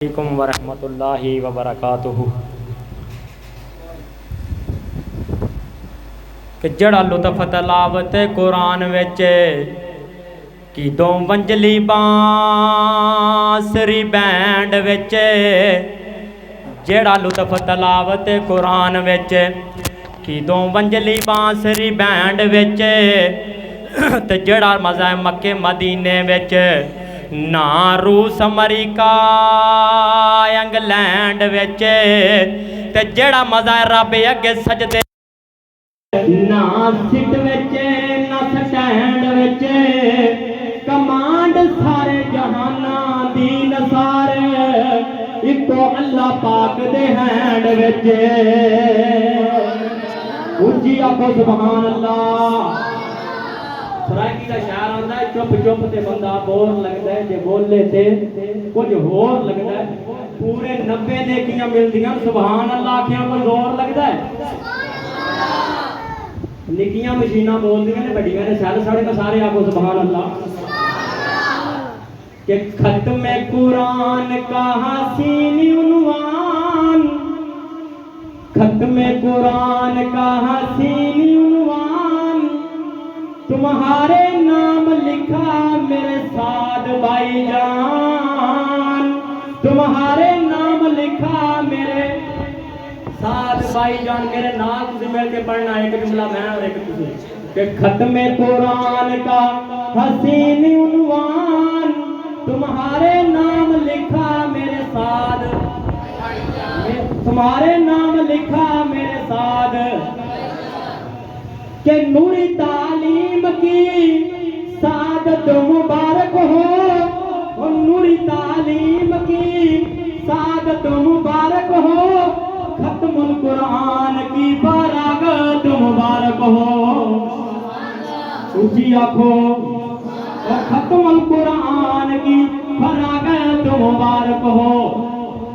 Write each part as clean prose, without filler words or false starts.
علیکم ورحمۃ اللہ وبرکاتہ کہ جڑا لطف تلاوت قرآن وچ کی دو منجلی بانسری بینڈ وچ جڑا لطف تلاوت قرآن وچ کی دو منجلی بانسری بینڈ وچ تے جڑا مزہ مکے مدینے وچ نہ روس امریکہ انگلینڈ وچ تے جڑا مزہ رب اگے سجدے نہ سٹ وچ نہ سٹینڈ وچ کمانڈ سارے جہاناں دی نثار اکو اللہ پاک دے ہینڈ وچ اونچی آکھو سبحان اللہ۔ سرائکی کا شعر آتا ہے چپ چپ تے بندہ بور لگتا ہے جے بولے تے کچھ ہور لگتا ہے پورے 90 نیکیاں ملدیاں سبحان اللہ آکھیاں کوئی زور لگتا ہے نکیاں مشیناں بول دیاں نے بڑیاں نے سارے ساڑے کا سارے آکھو سبحان اللہ کہ ختم قرآن کا حسین عنوان ختم قرآن کا حسین عنوان تمہارے نام لکھا میرے ساتھ بھائی جان تمہارے نام لکھا میرے ساتھ بھائی جان میرے نام سے مل کے پڑھنا ایک جملہ میں اور ایک تجھے کہ ختم قرآن کا حسین عنوان تمہارے نام لکھا میرے ساتھ تمہارے نام لکھا میرے ساتھ کہ نوری تعلیم کی سعادت مبارک ہو اور نوری تعلیم کی سعادت مبارک ہو ختم القرآن کی براغت مبارک ہو اونچی آنکھو اور ختم القرآن کی براغت مبارک ہو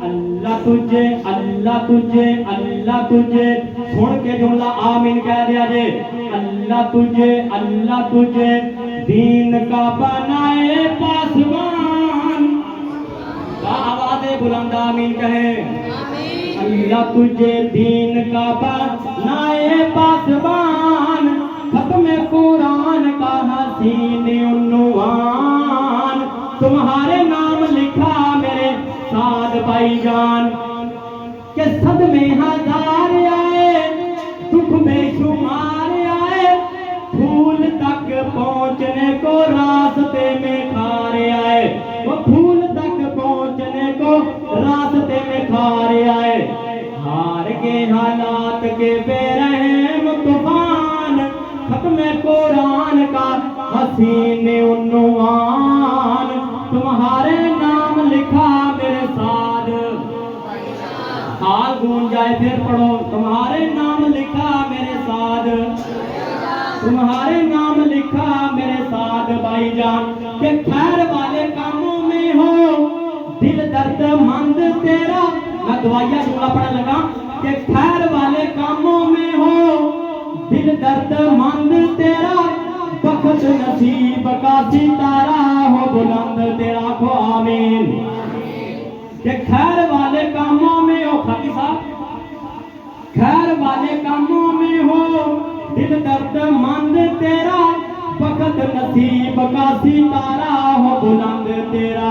اللہ تجھے اللہ تجھے اللہ تجھے سن کے جملہ آمین کہہ دیا جے اللہ تجھے دین کا بنائے پاسبان آواز بلند آمین کہے اللہ تجھے دین کا بنائے پاسبان ختم قرآن کا حسین عنوان تمہارے نام لکھا میرے ساتھ بھائی جان کہ صدمے ہزار آئے دکھ بے شمار آئے پھول تک پہنچنے کو راستے میں کھارے آئے وہ پھول تک پہنچنے کو راستے میں کھارے آئے ہار کے حالات کے بے رحم طوفان ختم قرآن کا حسین عنوان تمہارے نام لکھا میرے ساتھ حال گونج جائے پھر پڑھو تمہارے نام لکھا میرے ساتھ تمہارے نام لکھا میرے ساتھ بھائی جان کہ خیر والے کاموں میں ہو دل درد مند تیرا میں دعائیہ جملہ پڑھنے لگا کہ خیر والے کاموں میں ہو دل درد مند تیرا بخت نصیب کا ستارہ ہو بلند تیرا کو آمین کہ خیر والے کاموں میں ہو خاطی صاحب خیر والے کاموں میں ہو دل درد مند تیرا بخت نصیب کا ستارہ ہو بلند تیرا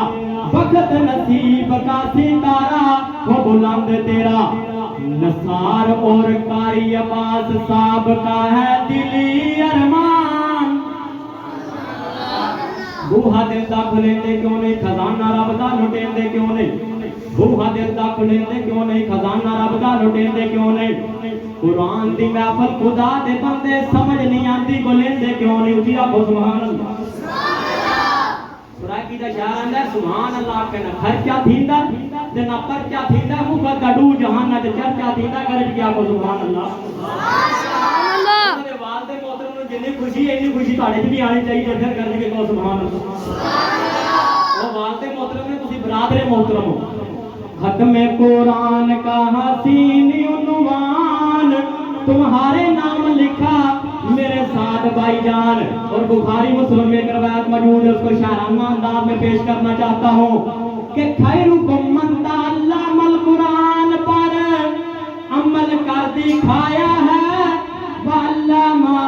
بخت نصیب کا ستارہ ہو بلند تیرا نثار اور قاری عباس صاحب کا ہے دلی ارمان بوہا دل دا کھلیندے کیوں نہیں خزانہ رب دا لٹیندے کیوں نہیں بوہا دل دا کھلیندے کیوں نہیں خزانہ رب دا لٹیندے کیوں نہیں قرآن دی محفل خدا دے بندے سمجھ نہیں آندی بولیندے کیوں نہیں اٹھی آکھو سبحان اللہ سرائکی دا شعر آندا ہے سبحان اللہ کہنا خرچہ تھیندا تے نہ پرچہ تھیندا مکھ کڈو جہان تے چرچا تھیندا گرج کے آکھو سبحان اللہ سبحان اللہ تے والد محترم نوں جنی خوشی اینی خوشی تہاڈے تے بھی آنی چاہیے پھر گرج کے کہو سبحان اللہ سبحان اللہ او والد محترم نے تسی برادر محترم ہو ختم قرآن کا حسین عنوان تمہارے نام لکھا میرے ساتھ بھائی جان اور بخاری مسلم میں روایت موجود ہے اس کو شاعرانہ انداز میں پیش کرنا چاہتا ہوں کہ خیرکم من تعلم القرآن پر عمل کر دکھایا ہے، وعلمہ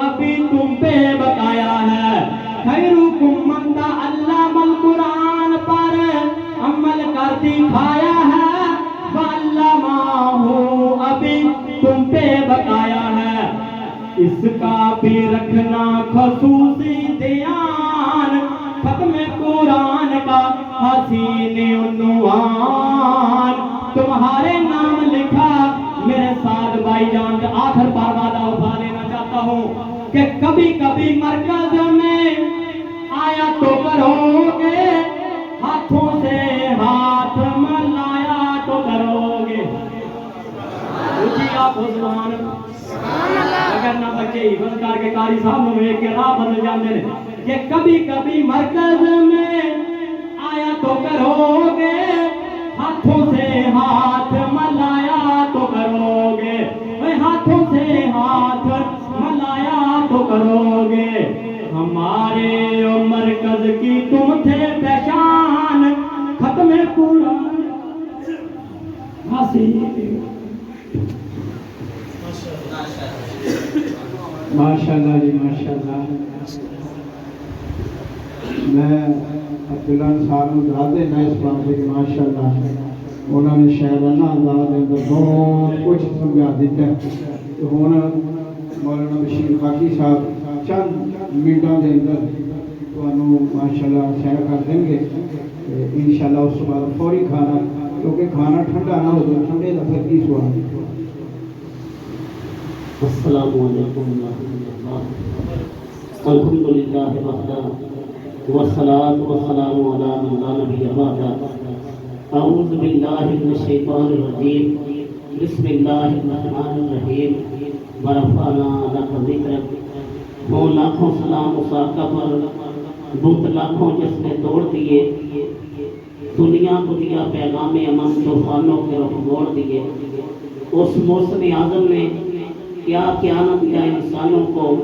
ابھی تم پہ بتایا ہے۔ خیرکم من تعلم القرآن پر عمل کر دکھایا ہے، وعلمہ ابھی تم پہ بتایا ہے۔ اس کا بھی رکھنا خصوصی دھیان، ختم قرآن کا حسین عنوان، تمہارے نام لکھا میرے ساتھ بھائی جان۔ آخر بار وعدہ اٹھا لینا چاہتا ہوں کہ کبھی کبھی مرکز میں آیا تو کرو گے، ہاتھوں سے ہاتھ ملایا تو کرو گے۔ اونچی آپ سبحان اللہ۔ اگر نہ بچے حفظ کر کے قاری صاحب نو ویکھ کے راہ بدل جاندے نے کہ کبھی کبھی مرکز میں آیا تو کرو گے، ہاتھوں سے ہاتھ ملایا تو کرو گے، ہاتھوں سے ہاتھ ملایا تو کرو گے۔ ہمارے مرکز کی تم تھے پہچان، ختم قرآن حسین۔ ماشاءاللہ جی ماشاءاللہ۔ میں عبداللہ صاحب داد دینا اس بات سے کہ ماشاءاللہ انہوں نے شاعرانہ انداز کے اندر بہت کچھ سمجھا دیتا ہے۔ تو ہوں مولانا بشیر باقی صاحب چند منٹوں کے اندر تمہیں ماشاءاللہ شیئر کر دیں گے انشاءاللہ۔ اس کے بعد فوری کھانا، کیونکہ کھانا ٹھنڈا نہ ہو تو ٹھنڈے کا پھر کی سوال۔ السلام علیکم ورحمۃ اللہ۔ الحمدللہ وحدہ والصلاۃ والسلام علی من لا نبی بعدہ۔ اعوذ باللہ من الشیطان الرجیم، بسم اللہ الرحمن الرحیم۔ ورفعنا لک ذکرک، ہوں لاکھوں سلام مساقہ پر، بت لاکھوں جس نے توڑ دیے، دنیا کو دیا پیغام امن، طوفانوں کے رخ موڑ دیے۔ اس محسن اعظم نے کیا قیامت دیا انسانوں کو،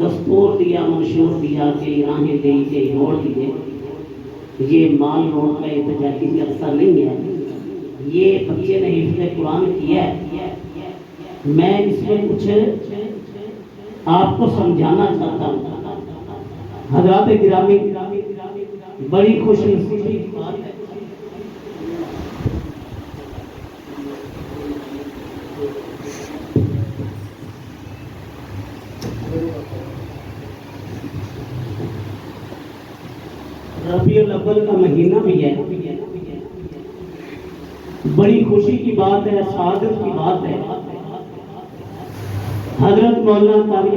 دستور دیا منشور دیا کہ راہیں دے کے موڑ دیے۔ یہ مال روڈ کا احتجاجی اثر نہیں ہے، یہ بچے نے حفظ قرآن کیا ہے۔ میں اس میں کچھ آپ کو سمجھانا چاہتا ہوں۔ حضرات گرامی، بڑی خوش نصیبی کی بات ہے ربیع الاول کا مہینہ بھی ہے، بڑی خوشی کی بات ہے، سعادت کی بات ہے۔ حضرت مولانا قاری